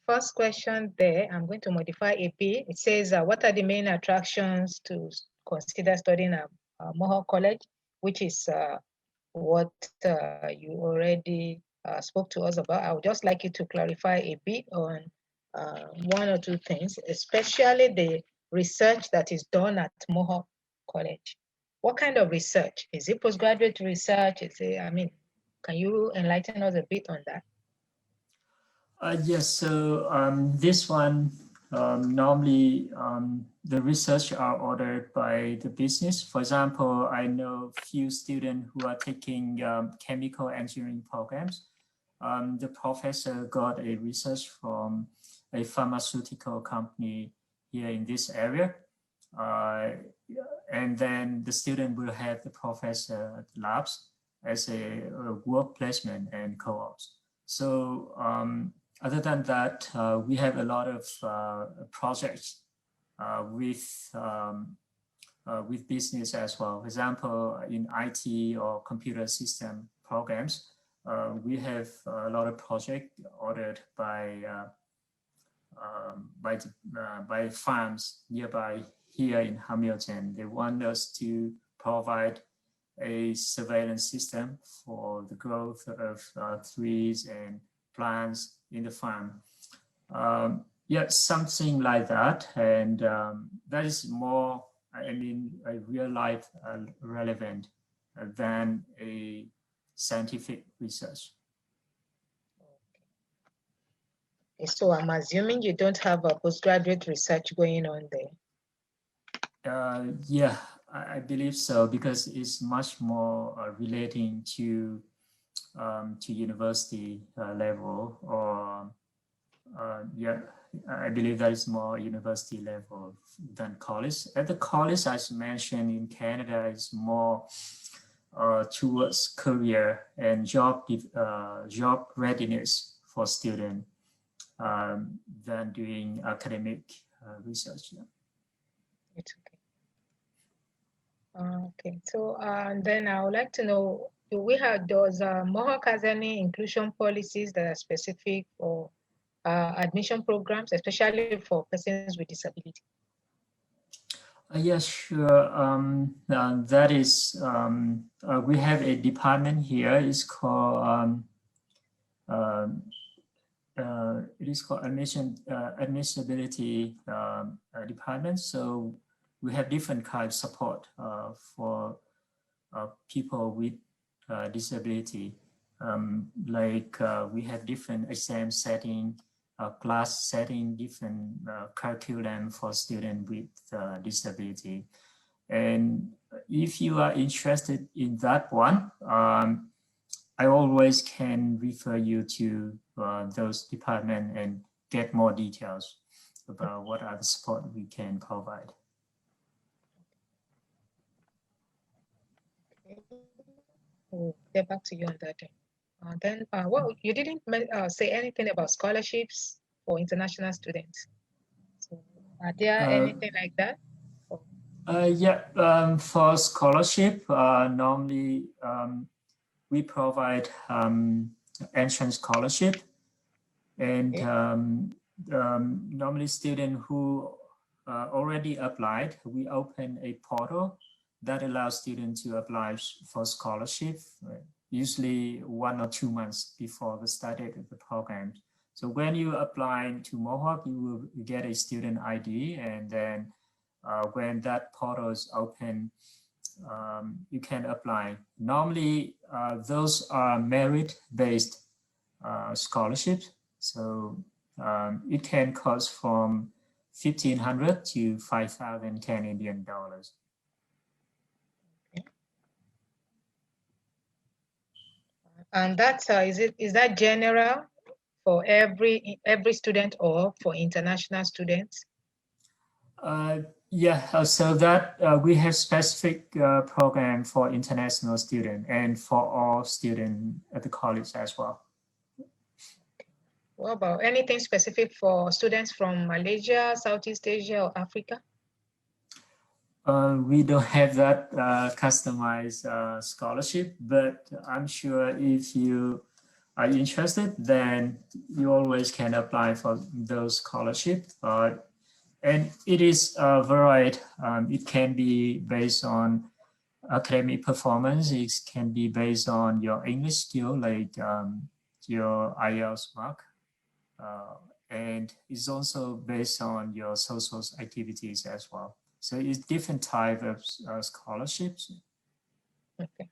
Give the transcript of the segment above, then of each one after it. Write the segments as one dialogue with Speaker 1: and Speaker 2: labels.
Speaker 1: first question there, I'm going to modify a bit. It says, what are the main attractions to consider studying at Mohawk College, which is what you already spoke to us about. I would just like you to clarify a bit on one or two things, especially the research that is done at Mohawk College. What kind of research? Is it postgraduate research? Is it, I mean, can you enlighten us a bit on that?
Speaker 2: Yes, so this one, normally the research are ordered by the business. For example, I know few students who are taking chemical engineering programs. The professor got a research from a pharmaceutical company here in this area. And then the student will have the professor at the labs as a work placement and co-ops. So other than that, we have a lot of projects with business as well. For example, in IT or computer system programs, we have a lot of projects ordered by farms nearby here in Hamilton. They want us to provide a surveillance system for the growth of trees and plants in the farm. Yeah, something like that. And that is more, I mean, a real life relevant than a scientific research.
Speaker 1: Okay. So I'm assuming you don't have a postgraduate research going on there.
Speaker 2: Yeah, I believe so, because it's much more relating to university level, or yeah, I believe that is more university level than college. At the college, as mentioned in Canada, is more towards career and job readiness for students than doing academic research. Yeah.
Speaker 1: It's okay. Okay, so then I would like to know, does Mohawk has any inclusion policies that are specific for admission programs, especially for persons with disability?
Speaker 2: Yes, sure. That is, we have a department here. It's called it is called admissibility department. So we have different kinds of support for people with disability. Like we have different exam setting, class setting, different curriculum for students with disability. And if you are interested in that one, I always can refer you to those departments and get more details about what other support we can provide.
Speaker 1: Okay. We'll get back to you on that. Then, well, you didn't say anything about scholarships for international students. So, are there anything like that?
Speaker 2: Yeah, for scholarship, normally we provide entrance scholarship, and normally students who already applied, we open a portal that allows students to apply for scholarship, usually 1 or 2 months before the start date of the program. So when you apply to Mohawk, you will get a student ID, and then when that portal is open, you can apply. Normally, those are merit-based scholarships. So it can cost from 1,500 to 5,000 Canadian dollars.
Speaker 1: Okay. And that's is that general for every student or for international students?
Speaker 2: Yeah, so that we have specific program for international students and for all students at the college as well.
Speaker 1: What about anything specific for students from Malaysia, Southeast Asia, or Africa?
Speaker 2: We don't have that customized scholarship, but I'm sure if you are you interested, then you always can apply for those scholarships. And it is varied. It can be based on academic performance. It can be based on your English skill, like your IELTS mark. And it's also based on your social activities as well. So it's different type of scholarships.
Speaker 1: Okay.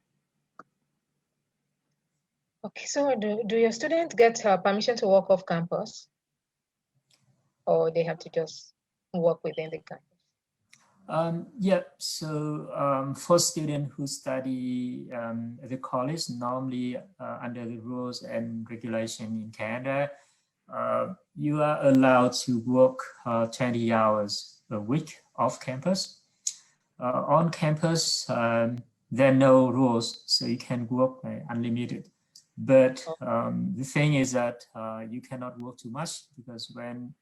Speaker 1: Okay, so do your students get permission to work off campus, or they have to just work within the campus?
Speaker 2: Yeah, so for students who study at the college, normally under the rules and regulation in Canada, you are allowed to work 20 hours a week off campus. On campus, there are no rules, so you can work unlimited. But the thing is that you cannot work too much, because when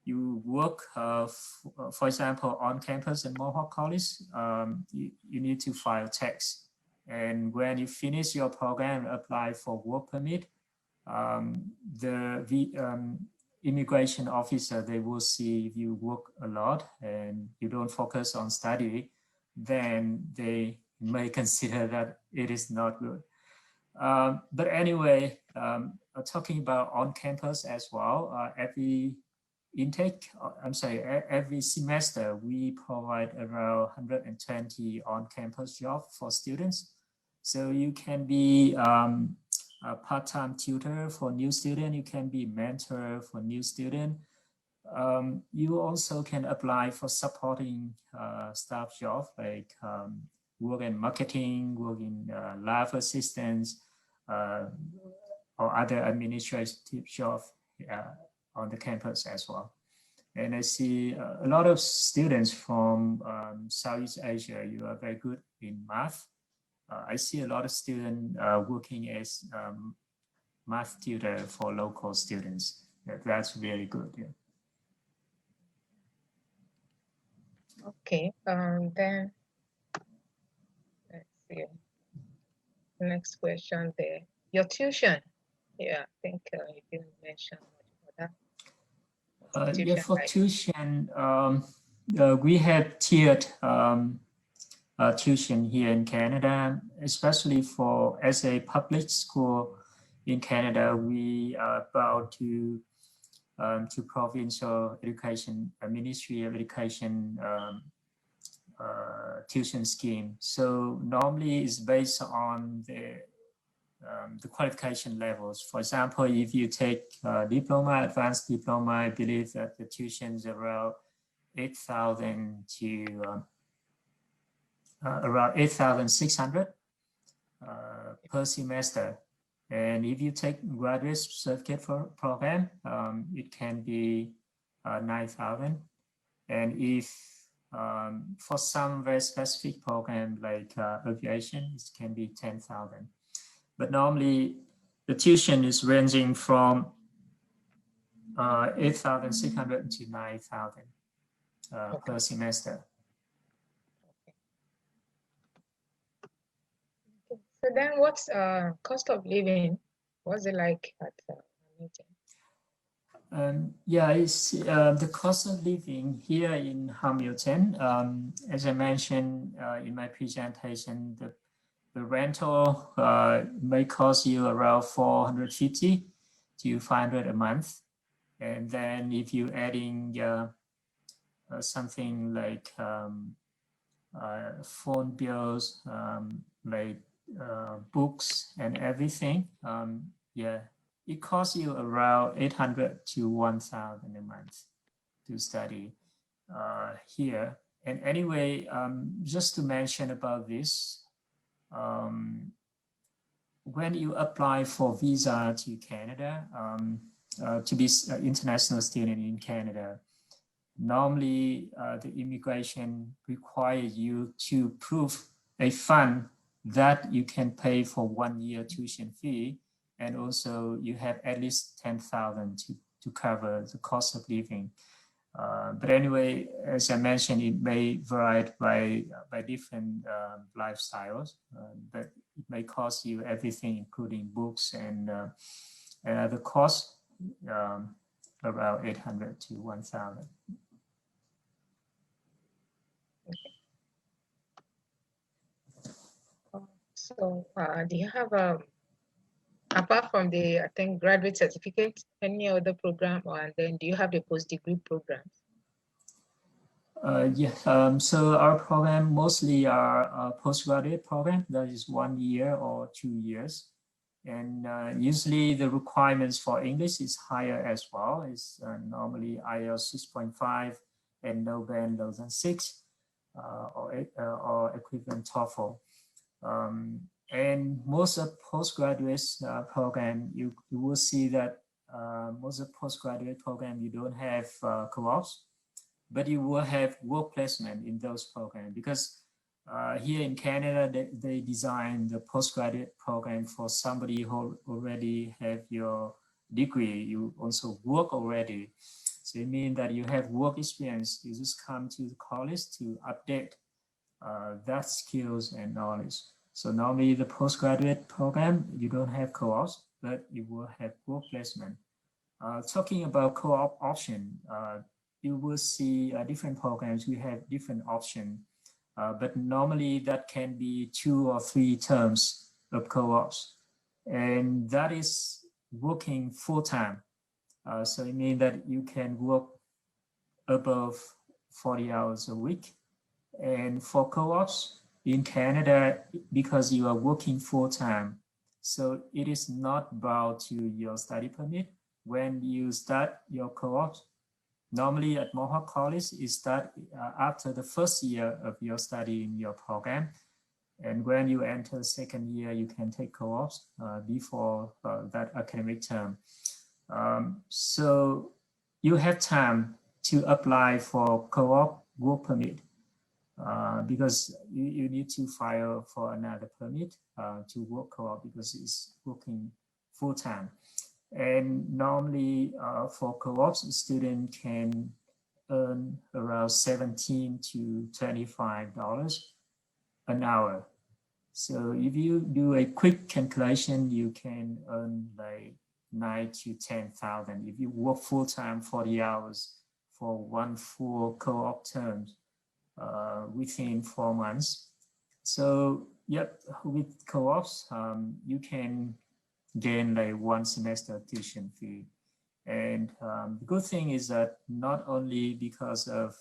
Speaker 2: you work, for example, on campus at Mohawk College, you need to file tax. And when you finish your program and apply for work permit, the immigration officer, they will see if you work a lot and you don't focus on study, then they may consider that it is not good. But anyway, talking about on campus as well, every semester, we provide around 120 on-campus jobs for students. So you can be a part-time tutor for new student, you can be mentor for new student. You also can apply for supporting staff job, like work in marketing, work in lab assistance, or other administrative job on the campus as well. And I see a lot of students from Southeast Asia, you are very good in math. I see a lot of students working as math tutor for local students. That's really good. Yeah.
Speaker 1: Okay, then let's see. Next question there. Your tuition. Yeah, I think you didn't mention much about that.
Speaker 2: Yeah, for tuition, we have tiered tuition here in Canada, especially as a public school in Canada. We are about to provincial education, Ministry of Education tuition scheme. So normally it's based on the qualification levels. For example, if you take diploma, advanced diploma, I believe that the tuition is around 8,000 to around 8,600 per semester. And if you take graduate certificate program, it can be 9,000. And if for some very specific program like aviation, it can be 10,000. But normally the tuition is ranging from 8,600 to 9,000 per semester.
Speaker 1: So then what's cost of living? What's it like at Hamilton?
Speaker 2: Yeah, it's the cost of living here in Hamilton. As I mentioned in my presentation, the rental may cost you around 450 to 500 a month. And then if you're adding something like phone bills, like books and everything, yeah, it costs you around 800 to 1,000 a month to study here. And anyway, just to mention about this, when you apply for visa to Canada, to be an international student in Canada, normally the immigration requires you to prove a fund that you can pay for 1 year tuition fee, and also you have at least 10,000 to cover the cost of living. But anyway, as I mentioned, it may vary by different lifestyles, but it may cost you everything, including books and The cost around 800 to 1,000.
Speaker 1: So do you have apart from the, I think, graduate certificate, any other program, and then do you have the post-degree programs?
Speaker 2: Yes, so our program mostly are a postgraduate program that is 1 year or 2 years. And usually the requirements for English is higher as well. It's normally IELTS 6.5 and no band less than 6 or equivalent TOEFL. And most of postgraduate program, you will see that most of postgraduate program, you don't have co-ops, but you will have work placement in those programs because here in Canada, they design the postgraduate program for somebody who already have your degree. You also work already. So it means that you have work experience. You just come to the college to update that skills and knowledge. So normally the postgraduate program, you don't have co-ops, but you will have work placement. Talking about co-op option, you will see different programs. We have different options, but normally that can be 2 or 3 terms of co-ops, and that is working full-time. So it means that you can work above 40 hours a week. And for co-ops in Canada, because you are working full-time, so it is not bound to your study permit. When you start your co-op, normally at Mohawk College, you start after the first year of your study in your program. And when you enter second year, you can take co-ops before that academic term. So you have time to apply for co-op work permit because you need to file for another permit to work co-op because it's working full-time. And normally for co-ops, a student can earn around $17 to $25 an hour. So if you do a quick calculation, you can earn like 9 to 10,000 if you work full-time 40 hours for one full co-op term within 4 months. So yep, with co-ops, you can gain like 1 semester tuition fee. And the good thing is that not only because of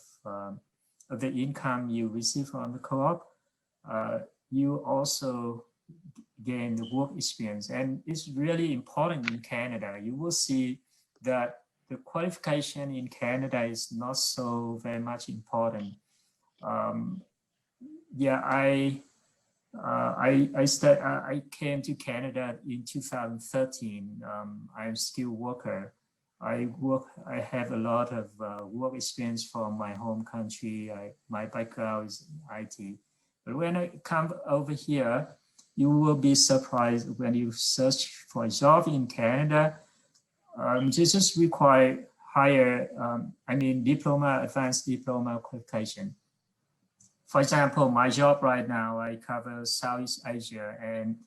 Speaker 2: the income you receive from the co-op, you also gain the work experience. And it's really important in Canada. You will see that the qualification in Canada is not so very much important. Yeah, I came to Canada in 2013. I'm a skilled worker. I have a lot of work experience from my home country. My background is IT. But when I come over here, you will be surprised when you search for a job in Canada. This just require higher, diploma, advanced diploma qualification. For example, my job right now, I cover Southeast Asia, and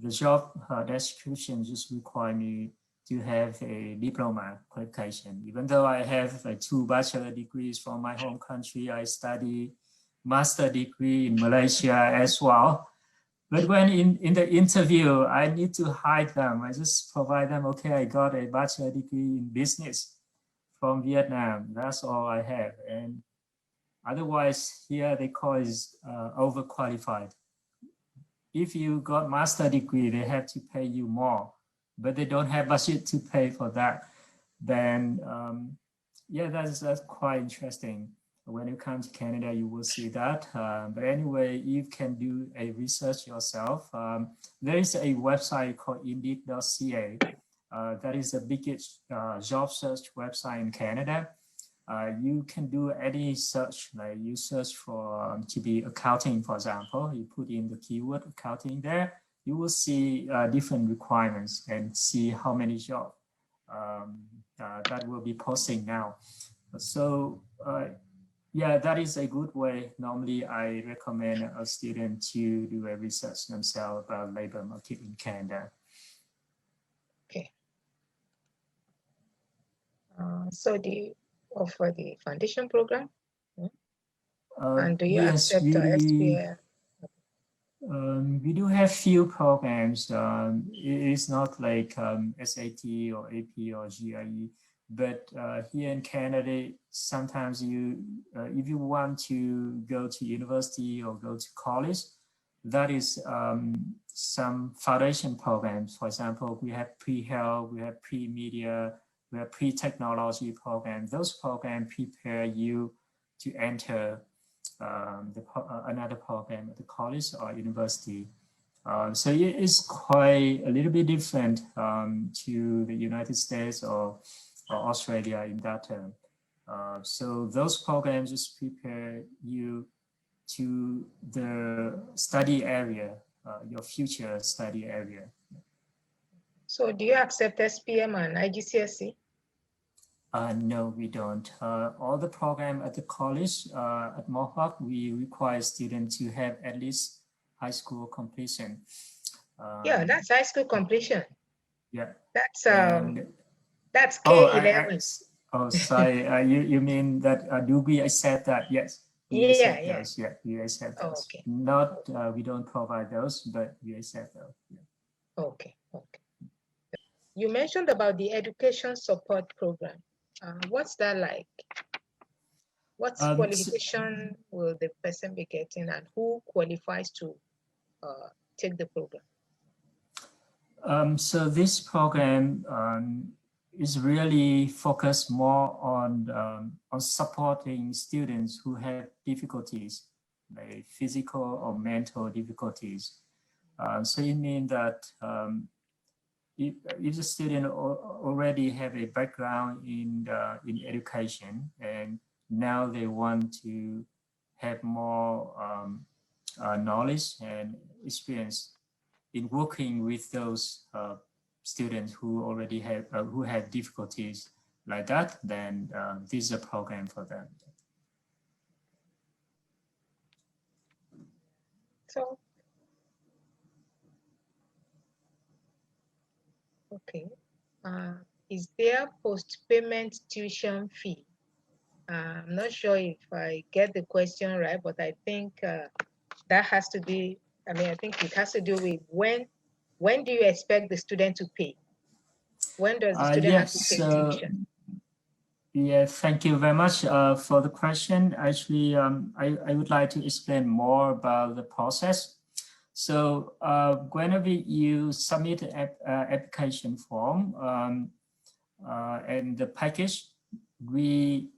Speaker 2: the job description just require me to have a diploma qualification. Even though I have 2 bachelor degrees from my home country, I study master degree in Malaysia as well. But when in the interview, I need to hide them. I just provide them, okay, I got a bachelor degree in business from Vietnam. That's all I have. And otherwise, here they call it overqualified. If you got master degree, they have to pay you more, but they don't have budget to pay for that. Then, yeah, that's quite interesting. When you come to Canada, you will see that. But anyway, you can do a research yourself. There is a website called Indeed.ca. That is the biggest job search website in Canada. You can do any search, like you search for to be accounting, for example. You put in the keyword accounting there. You will see different requirements and see how many jobs that will be posting now. So yeah, that is a good way. Normally, I recommend a student to do a research themselves about labor market in Canada.
Speaker 1: Okay. So do you offer the foundation program? And do you
Speaker 2: Yes,
Speaker 1: accept SPL?
Speaker 2: we do have few programs. It is not like SAT or AP or GRE, but here in Canada, sometimes if you want to go to university or go to college, that is some foundation programs. For example, we have pre-health, we have pre-media, we have pre-technology programs. Those programs prepare you to enter another program at the college or university. So it is quite a little bit different to the United States or Australia in that term. So those programs just prepare you to the study area, your future study area.
Speaker 1: So do you accept SPM and IGCSE?
Speaker 2: No, we don't. All the program at the college, at Mohawk, we require students to have at least high school completion.
Speaker 1: Yeah, that's high school completion.
Speaker 2: Yeah.
Speaker 1: That's
Speaker 2: oh,
Speaker 1: K11.
Speaker 2: Sorry. You mean that do we accept that? Yes. We accept those. Yeah, we accept those.
Speaker 1: Oh, okay.
Speaker 2: Not we don't provide those, but we accept those. Yeah.
Speaker 1: Okay. You mentioned about the education support program. What's that like? What qualification will the person be getting, and who qualifies to take the program?
Speaker 2: So this program is really focused more on supporting students who have difficulties, like physical or mental difficulties. So it means that if the student already have a background in education and now they want to have more knowledge and experience in working with those students who already have difficulties like that, then this is a program for them.
Speaker 1: So, okay. Is there post-payment tuition fee? I'm not sure if I get the question right, but I think that has to be, I think it has to do with when do you expect the student to pay? When does the student have to pay tuition?
Speaker 2: Yeah, thank you very much for the question. Actually, I would like to explain more about the process. So whenever you submit an application form and the package, we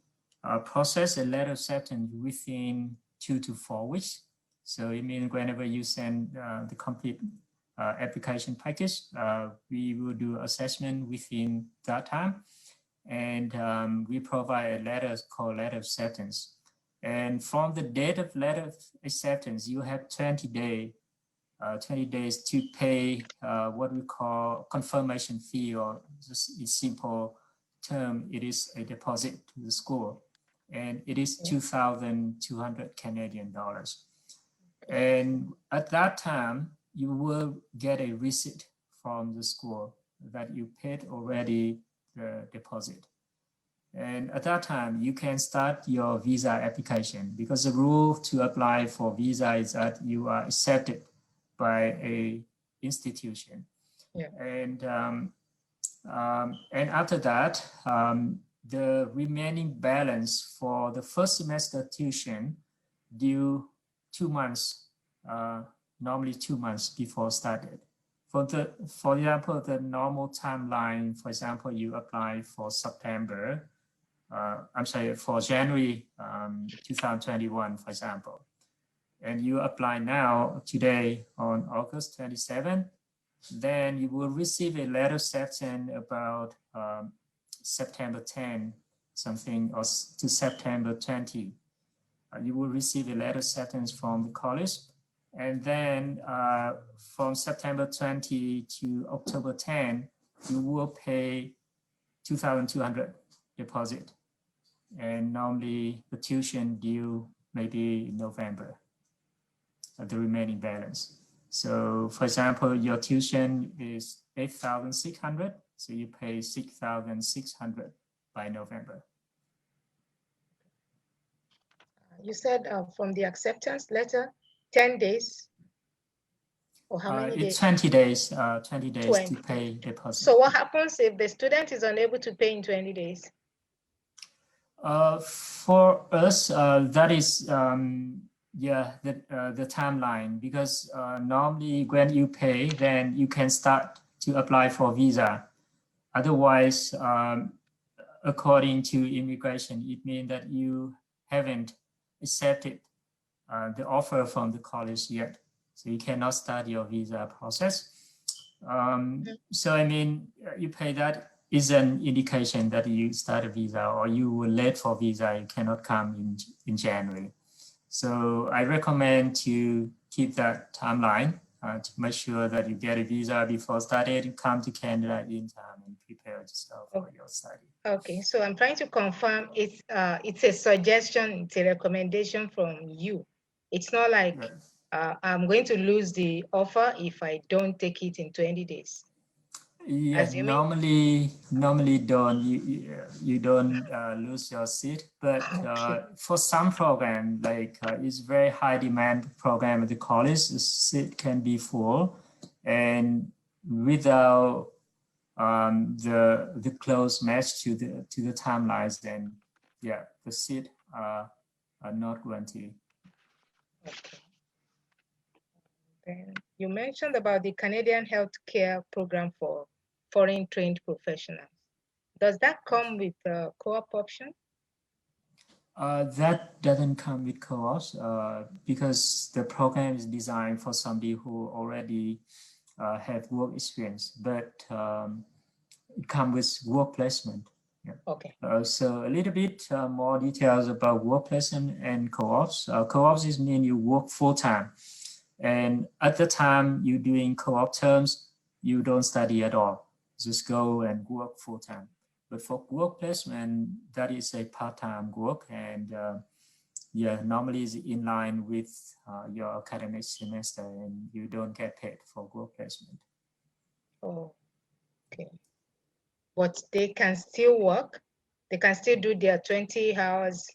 Speaker 2: process a letter of acceptance within 2 to 4 weeks. So it means whenever you send the complete application package, we will do assessment within that time. And we provide a letter called letter of acceptance. And from the date of letter of acceptance, you have 20 days to pay what we call confirmation fee, or just in simple term, it is a deposit to the school. And it is 2,200 Canadian dollars. And at that time, you will get a receipt from the school that you paid already the deposit. And at that time, you can start your visa application, because the rule to apply for visa is that you are accepted by a institution.
Speaker 1: Yeah.
Speaker 2: And after that, the remaining balance for the first semester tuition due 2 months, normally 2 months before started. For example, the normal timeline, for example, you apply for for January 2021, for example, and you apply now today on August 27, then you will receive a letter acceptance about September 10, something, or to September 20. You will receive a letter acceptance from the college. And then from September 20 to October 10, you will pay 2,200 deposit. And normally the tuition due maybe in November, the remaining balance. So for example, your tuition is 8,600, so you pay 6,600 by November.
Speaker 1: You said from the acceptance letter, 10 days, or how many days?
Speaker 2: It's 20 days, 20 days
Speaker 1: 20.
Speaker 2: to pay deposit.
Speaker 1: So what happens if the student is unable to pay in 20 days?
Speaker 2: For us, that is the timeline, because normally when you pay, then you can start to apply for visa. Otherwise, according to immigration, it means that you haven't accepted the offer from the college yet, so you cannot start your visa process. So I mean, you pay that is an indication that you start a visa, or you were late for visa, you cannot come in January. So I recommend to keep that timeline to make sure that you get a visa before starting, and come to Canada in time and prepare yourself for your study.
Speaker 1: Okay, so I'm trying to confirm it's a suggestion, it's a recommendation from you. It's not like I'm going to lose the offer if I don't take it in 20 days.
Speaker 2: Yeah,
Speaker 1: Assuming...
Speaker 2: normally don't you don't lose your seat, but for some program, like it's very high demand program at the college, the seat can be full, and without the close match to the timelines, then yeah, the seat are not guaranteed.
Speaker 1: Okay. Then you mentioned about the Canadian healthcare program for foreign trained professionals. Does that come with a co-op option?
Speaker 2: That doesn't come with co-ops because the program is designed for somebody who already have work experience, but it comes with work placement. Yeah.
Speaker 1: Okay.
Speaker 2: So a little bit more details about work placement and co-ops. Co-ops is mean you work full-time, and at the time you're doing co-op terms, you don't study at all. Just go and work full-time. But for work placement, that is a part-time work, and yeah, normally is in line with your academic semester, and you don't get paid for work placement.
Speaker 1: Oh, okay. But they can still work. They can still do their 20 hours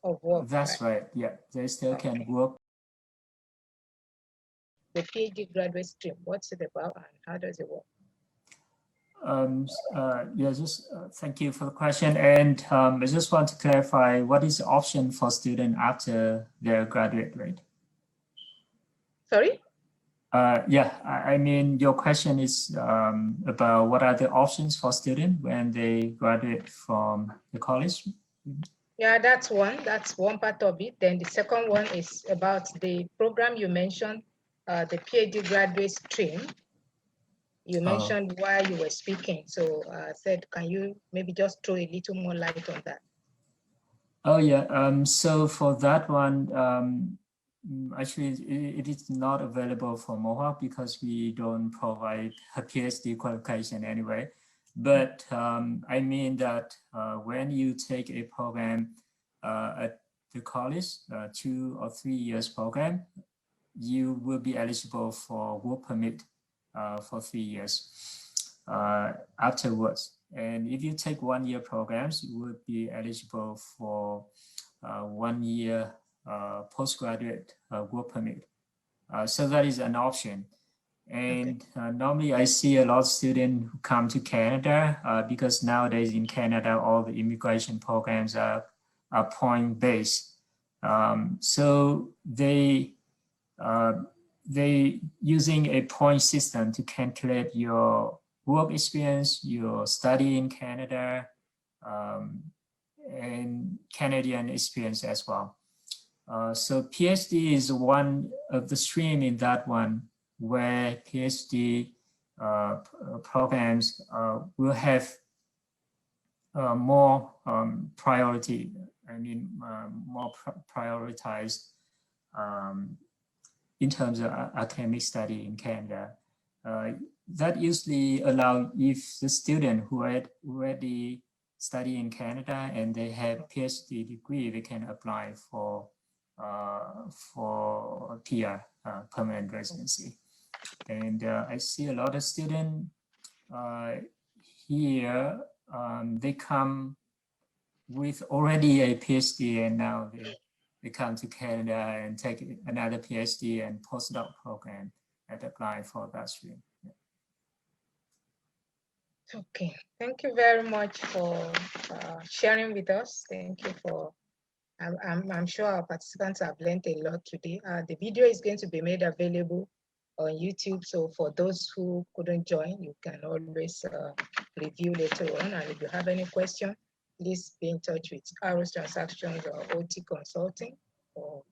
Speaker 1: of work.
Speaker 2: That's right. Yeah, they still can work.
Speaker 1: The PhD graduate stream, what's it about and how does it work?
Speaker 2: Yeah, just thank you for the question. And I just want to clarify, what is the option for student after their graduate rate?
Speaker 1: Sorry?
Speaker 2: Yeah, I mean, your question is about what are the options for student when they graduate from the college?
Speaker 1: Yeah, that's one part of it. Then the second one is about the program you mentioned, the PhD graduate stream. You mentioned while you were speaking. So I said, can you maybe just throw a little more light on that?
Speaker 2: Oh yeah, so for that one, actually it is not available for Mohawk because we don't provide a PhD qualification anyway. But I mean that when you take a program at the college, 2 or 3 years program, you will be eligible for work permit for 3 years afterwards. And if you take 1 year programs, you would be eligible for 1 year postgraduate work permit. So that is an option. And normally I see a lot of students who come to Canada because nowadays in Canada, all the immigration programs are point-based. So they using a point system to calculate your work experience, your study in Canada, and Canadian experience as well. So PhD is one of the stream in that one where PhD programs will have more priority, more prioritized in terms of academic study in Canada. That usually allow if the student who had already study in Canada and they have PhD degree, they can apply for PR, permanent residency. And I see a lot of students here they come with already a PhD, and now they come to Canada and take another PhD and postdoc program and apply for that stream. Yeah.
Speaker 1: Okay, thank you very much for sharing with us. Thank you for, I'm sure our participants have learned a lot today. The video is going to be made available on YouTube. So for those who couldn't join, you can always review later on. And if you have any question, please be in touch with Arrows Transactions or OT Consulting or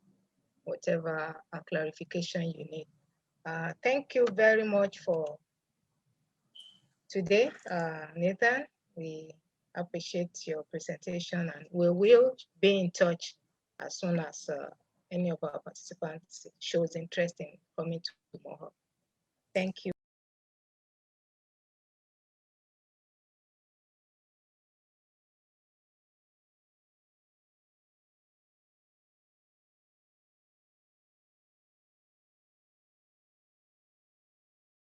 Speaker 1: whatever clarification you need. Thank you very much for today, Nathan. We appreciate your presentation, and we will be in touch as soon as any of our participants shows interest in coming to Mohawk. Thank you.